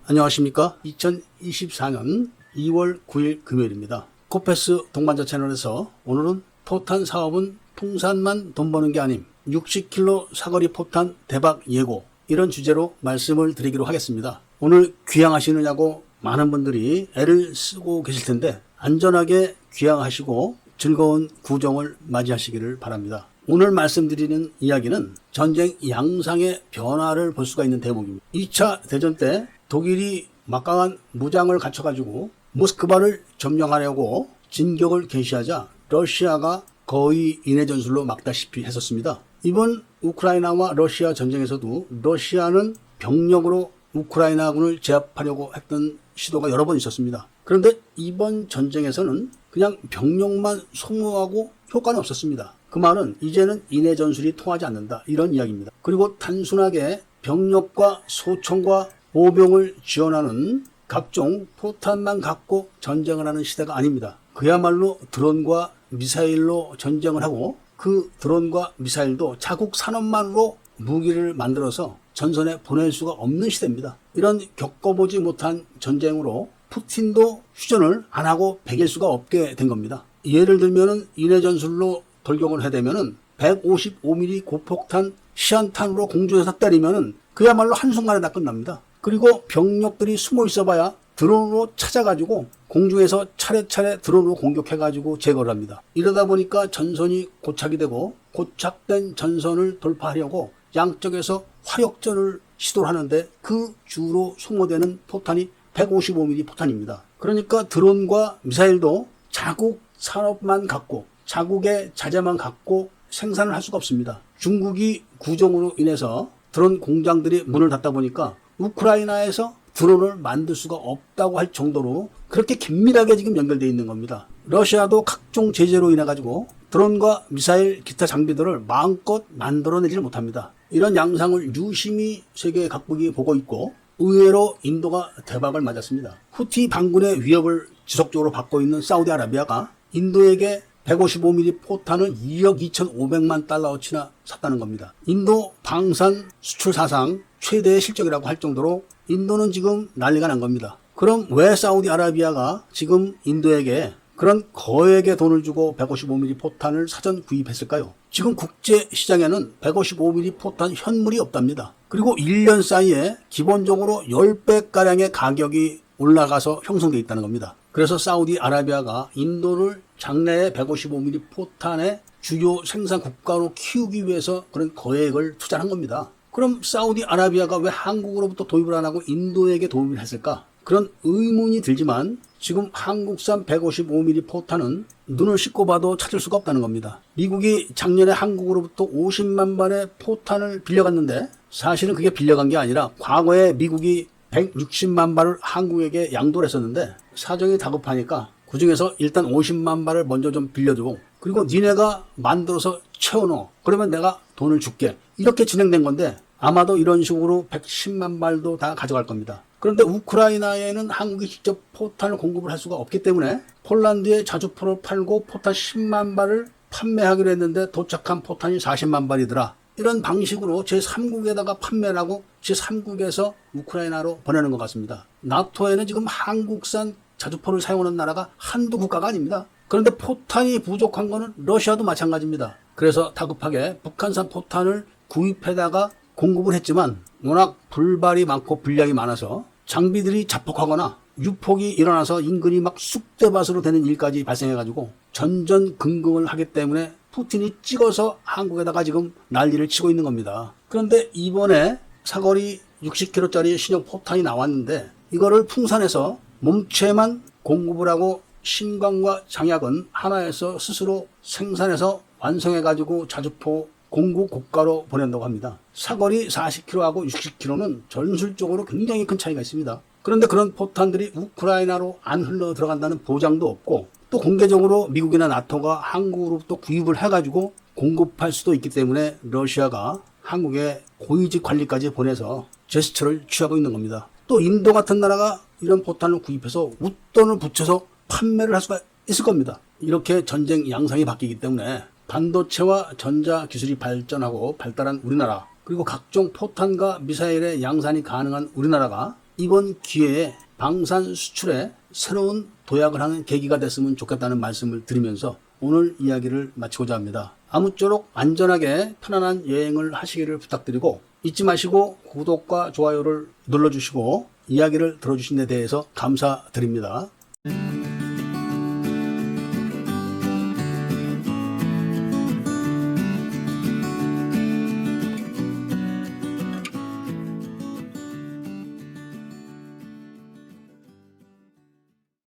안녕하십니까. 2024년 2월 9일 금요일입니다. 코페스 동반자 채널에서 오늘은 포탄 사업은 풍산만 돈 버는 게 아님 60km 사거리 포탄 대박 예고, 이런 주제로 말씀을 드리기로 하겠습니다. 오늘 귀향하시느냐고 많은 분들이 애를 쓰고 계실 텐데 안전하게 귀향하시고 즐거운 구정을 맞이하시기를 바랍니다. 오늘 말씀드리는 이야기는 전쟁 양상의 변화를 볼 수가 있는 대목입니다. 2차 대전 때 독일이 막강한 무장을 갖춰가지고 모스크바를 점령하려고 진격을 개시하자 러시아가 거의 인해 전술로 막다시피 했었습니다. 이번 우크라이나와 러시아 전쟁에서도 러시아는 병력으로 우크라이나군을 제압하려고 했던 시도가 여러 번 있었습니다. 그런데 이번 전쟁에서는 그냥 병력만 소모하고 효과는 없었습니다. 그 말은 이제는 인해 전술이 통하지 않는다, 이런 이야기입니다. 그리고 단순하게 병력과 소총과 보병을 지원하는 각종 포탄만 갖고 전쟁을 하는 시대가 아닙니다. 그야말로 드론과 미사일로 전쟁을 하고 그 드론과 미사일도 자국 산업만으로 무기를 만들어서 전선에 보낼 수가 없는 시대입니다. 이런 겪어보지 못한 전쟁으로 푸틴도 휴전을 안 하고 배길 수가 없게 된 겁니다. 예를 들면은 인해 전술로 돌격을 해대면은 155mm 고폭탄 시한탄으로 공중에서 때리면은 그야말로 한순간에 다 끝납니다. 그리고 병력들이 숨어 있어봐야 드론으로 찾아가지고 공중에서 차례차례 드론으로 공격해가지고 제거를 합니다. 이러다 보니까 전선이 고착이 되고 고착된 전선을 돌파하려고 양쪽에서 화력전을 시도를 하는데 그 주로 소모되는 포탄이 155mm 포탄입니다. 그러니까 드론과 미사일도 자국 산업만 갖고 자국의 자재만 갖고 생산을 할 수가 없습니다. 중국이 구정으로 인해서 드론 공장들이 문을 닫다 보니까 우크라이나에서 드론을 만들 수가 없다고 할 정도로 그렇게 긴밀하게 지금 연결되어 있는 겁니다. 러시아도 각종 제재로 인해 가지고 드론과 미사일 기타 장비들을 마음껏 만들어내지 못합니다. 이런 양상을 유심히 세계 각국이 보고 있고 의외로 인도가 대박을 맞았습니다. 후티 반군의 위협을 지속적으로 받고 있는 사우디아라비아가 인도에게 155mm 포탄을 2억 2,500만 달러어치나 샀다는 겁니다. 인도 방산 수출 사상 최대의 실적이라고 할 정도로 인도는 지금 난리가 난 겁니다. 그럼 왜 사우디아라비아가 지금 인도에게 그런 거액의 돈을 주고 155mm 포탄을 사전 구입했을까요? 지금 국제시장에는 155mm 포탄 현물이 없답니다. 그리고 1년 사이에 기본적으로 10배가량의 가격이 올라가서 형성되어 있다는 겁니다. 그래서 사우디아라비아가 인도를 장래에 155mm 포탄의 주요 생산 국가로 키우기 위해서 그런 거액을 투자한 겁니다. 그럼 사우디아라비아가 왜 한국으로부터 도입을 안 하고 인도에게 도입을 했을까? 그런 의문이 들지만 지금 한국산 155mm 포탄은 눈을 씻고 봐도 찾을 수가 없다는 겁니다. 미국이 작년에 한국으로부터 50만 발의 포탄을 빌려갔는데 사실은 그게 빌려간 게 아니라 과거에 미국이 160만 발을 한국에게 양도를 했었는데 사정이 다급하니까 그중에서 일단 50만 발을 먼저 좀 빌려주고 그리고 니네가 만들어서 채워넣어. 그러면 내가 돈을 줄게. 이렇게 진행된 건데 아마도 이런 식으로 110만 발도 다 가져갈 겁니다. 그런데 우크라이나에는 한국이 직접 포탄을 공급을 할 수가 없기 때문에 폴란드에 자주포를 팔고 포탄 10만 발을 판매하기로 했는데 도착한 포탄이 40만 발이더라. 이런 방식으로 제3국에다가 판매를 하고 제3국에서 우크라이나로 보내는 것 같습니다. 나토에는 지금 한국산 자주포를 사용하는 나라가 한두 국가가 아닙니다. 그런데 포탄이 부족한 거는 러시아도 마찬가지입니다. 그래서 다급하게 북한산 포탄을 구입해다가 공급을 했지만 워낙 불발이 많고 불량이 많아서 장비들이 자폭하거나 유폭이 일어나서 인근이 막 쑥대밭으로 되는 일까지 발생해가지고 전전긍긍을 하기 때문에 푸틴이 찍어서 한국에다가 지금 난리를 치고 있는 겁니다. 그런데 이번에 사거리 60km짜리 신형 포탄이 나왔는데 이거를 풍산해서 몸체만 공급을 하고 신광과 장약은 하나에서 스스로 생산해서 완성해가지고 자주포 공구 고가로 보낸다고 합니다. 사거리 40km하고 60km는 전술적으로 굉장히 큰 차이가 있습니다. 그런데 그런 포탄들이 우크라이나로 안 흘러 들어간다는 보장도 없고 또 공개적으로 미국이나 나토가 한국으로부터 구입을 해가지고 공급할 수도 있기 때문에 러시아가 한국에 고위직 관리까지 보내서 제스처를 취하고 있는 겁니다. 또 인도 같은 나라가 이런 포탄을 구입해서 웃돈을 붙여서 판매를 할 수가 있을 겁니다. 이렇게 전쟁 양상이 바뀌기 때문에 반도체와 전자 기술이 발전하고 발달한 우리나라, 그리고 각종 포탄과 미사일의 양산이 가능한 우리나라가 이번 기회에 방산 수출에 새로운 도약을 하는 계기가 됐으면 좋겠다는 말씀을 드리면서 오늘 이야기를 마치고자 합니다. 아무쪼록 안전하게 편안한 여행을 하시기를 부탁드리고, 잊지 마시고 구독과 좋아요를 눌러주시고 이야기를 들어주신 데 대해서 감사드립니다.